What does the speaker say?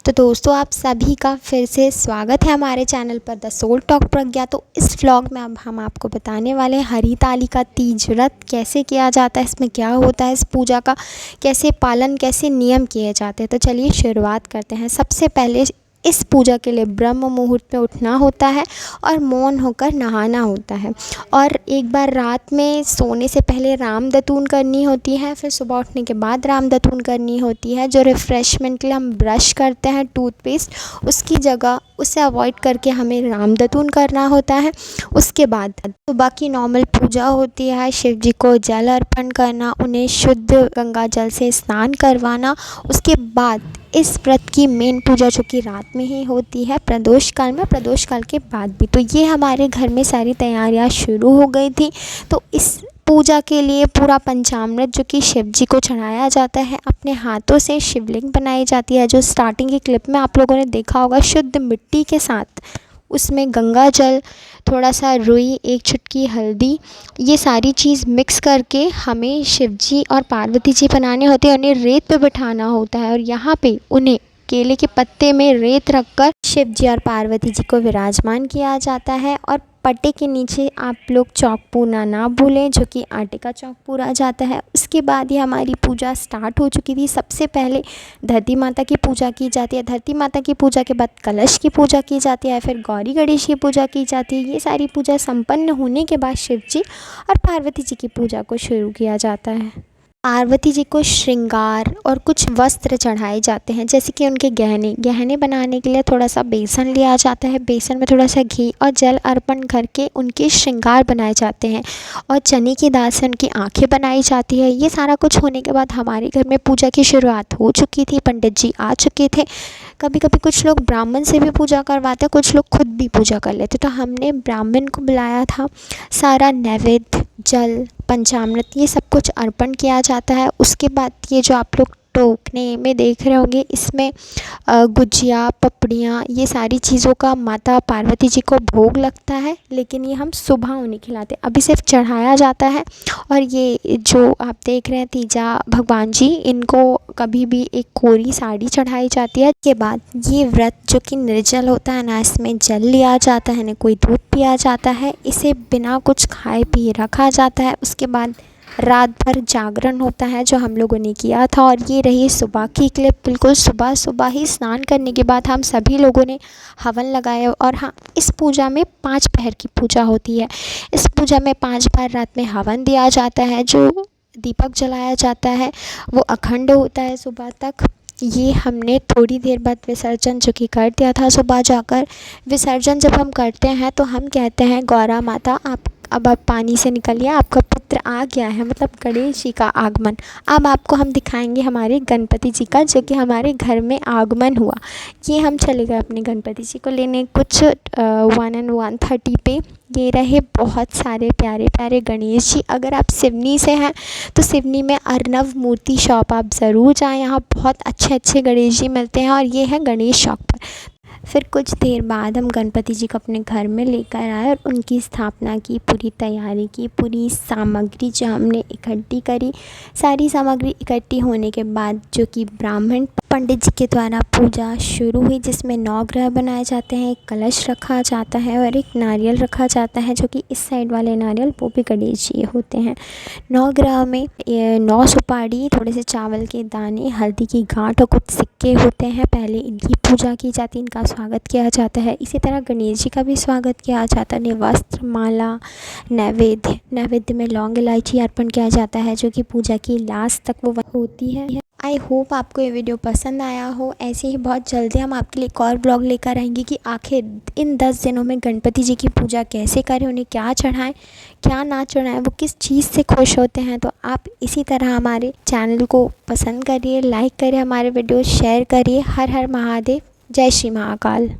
तो दोस्तों आप सभी का फिर से स्वागत है हमारे चैनल पर द सोल टॉक प्रज्ञा। तो इस व्लॉग में अब हम आपको बताने वाले हैं हरिताली का तीज व्रत कैसे किया जाता है, इसमें क्या होता है, इस पूजा का कैसे पालन, कैसे नियम किए जाते हैं। तो चलिए शुरुआत करते हैं। सबसे पहले इस पूजा के लिए ब्रह्म मुहूर्त में उठना होता है और मौन होकर नहाना होता है, और एक बार रात में सोने से पहले राम दतून करनी होती है। फिर सुबह उठने के बाद राम दतून करनी होती है। जो रिफ़्रेशमेंट के लिए हम ब्रश करते हैं टूथपेस्ट, उसकी जगह उसे अवॉइड करके हमें राम दतून करना होता है। उसके बाद तो बाकी नॉर्मल पूजा होती है, शिव जी को जल अर्पण करना, उन्हें शुद्ध गंगा जल से स्नान करवाना। उसके बाद इस व्रत की मेन पूजा जो कि रात में ही होती है, प्रदोष काल में, प्रदोष काल के बाद भी। तो ये हमारे घर में सारी तैयारियां शुरू हो गई थी। तो इस पूजा के लिए पूरा पंचामृत जो कि शिव जी को चढ़ाया जाता है, अपने हाथों से शिवलिंग बनाई जाती है, जो स्टार्टिंग की क्लिप में आप लोगों ने देखा होगा, शुद्ध मिट्टी के साथ उसमें गंगा जल, थोड़ा सा रुई, एक चुटकी हल्दी, ये सारी चीज़ मिक्स करके हमें शिव जी और पार्वती जी बनाने होते हैं। उन्हें रेत पे बिठाना होता है और यहाँ पे उन्हें केले के पत्ते में रेत रखकर शिव जी और पार्वती जी को विराजमान किया जाता है। और पट्टे के नीचे आप लोग चौक पूरना ना भूलें, जो कि आटे का चौक पूरा जाता है। उसके बाद ही हमारी पूजा स्टार्ट हो चुकी थी। सबसे पहले धरती माता की पूजा की जाती है। धरती माता की पूजा के बाद कलश की पूजा की जाती है, फिर गौरी गणेश की पूजा की जाती है। ये सारी पूजा संपन्न होने के बाद शिव जी और पार्वती जी की पूजा को शुरू किया जाता है। पार्वती जी को श्रृंगार और कुछ वस्त्र चढ़ाए जाते हैं, जैसे कि उनके गहने बनाने के लिए थोड़ा सा बेसन लिया जाता है। बेसन में थोड़ा सा घी और जल अर्पण करके उनके श्रृंगार बनाए जाते हैं, और चने की दाल से उनकी आँखें बनाई जाती है। ये सारा कुछ होने के बाद हमारे घर में पूजा की शुरुआत हो चुकी थी। पंडित जी आ चुके थे। कभी कभी कुछ लोग ब्राह्मण से भी पूजा करवाते हैं, कुछ लोग खुद भी पूजा कर लेते। तो हमने ब्राह्मण को बुलाया था। सारा नैवेद्य, जल, पंचामृत, ये सब कुछ अर्पण किया जाता है। उसके बाद ये जो आप लोग टोकने में देख रहे होंगे, इसमें गुजिया, पपड़ियाँ, ये सारी चीज़ों का माता पार्वती जी को भोग लगता है, लेकिन ये हम सुबह उन्हें खिलाते हैं, अभी सिर्फ चढ़ाया जाता है। और ये जो आप देख रहे हैं तीजा भगवान जी, इनको कभी भी एक कोरी साड़ी चढ़ाई जाती है। के बाद ये व्रत जो कि निर्जल होता है ना, इसमें जल लिया जाता है, ना कोई दूध पिया जाता है, इसे बिना कुछ खाए पिए रखा जाता है। उसके बाद रात भर जागरण होता है, जो हम लोगों ने किया था। और ये रही सुबह की क्लिप। बिल्कुल सुबह सुबह ही स्नान करने के बाद हम सभी लोगों ने हवन लगाया। और हाँ, इस पूजा में 5 पहर की पूजा होती है। इस पूजा में 5 बार रात में हवन दिया जाता है। जो दीपक जलाया जाता है वो अखंड होता है सुबह तक। ये हमने थोड़ी देर बाद विसर्जन जो कि कर दिया था सुबह जाकर। विसर्जन जब हम करते हैं तो हम कहते हैं, गौरा माता अब आप पानी से निकलिए, आपका पुत्र आ गया है, मतलब गणेश जी का आगमन। अब आपको हम दिखाएंगे हमारे गणपति जी का, जो कि हमारे घर में आगमन हुआ। ये हम चले गए अपने गणपति जी को लेने कुछ 1:30 पे। ये रहे बहुत सारे प्यारे प्यारे गणेश जी। अगर आप सिवनी से हैं तो सिवनी में अर्नव मूर्ति शॉप आप ज़रूर जाएं, यहाँ बहुत अच्छे अच्छे गणेश जी मिलते हैं। और ये है गणेश चौक पर। फिर कुछ देर बाद हम गणपति जी को अपने घर में लेकर आए और उनकी स्थापना की, पूरी तैयारी की। पूरी सामग्री जो हमने इकट्ठी करी, सारी सामग्री इकट्ठी होने के बाद जो कि ब्राह्मण पंडित जी के द्वारा पूजा शुरू हुई, जिसमें 9 ग्रह बनाए जाते हैं, एक कलश रखा जाता है और एक नारियल रखा जाता है, जो कि इस साइड वाले नारियल वो भी गणेश जी होते हैं। 9 ग्रह में 9 सुपारी, थोड़े से चावल के दाने, हल्दी की गांठ और कुछ सिक्के होते हैं। पहले इनकी पूजा की जाती है, इनका स्वागत किया जाता है। इसी तरह गणेश जी का भी स्वागत किया जाता है। वस्त्र, माला, नैवेद्य में लौंग इलायची अर्पण किया जाता है, जो कि पूजा की लास्ट तक वो होती है। आई होप आपको ये वीडियो पसंद आया हो। ऐसे ही बहुत जल्दी हम आपके लिए एक और ब्लॉग लेकर आएंगे कि आखिर इन 10 दिनों में गणपति जी की पूजा कैसे करें, उन्हें क्या चढ़ाएं, क्या ना चढ़ाएं, वो किस चीज़ से खुश होते हैं। तो आप इसी तरह हमारे चैनल को पसंद करिए, लाइक करिए, हमारे वीडियो शेयर करिए। हर हर महादेव, जय श्री महाकाल।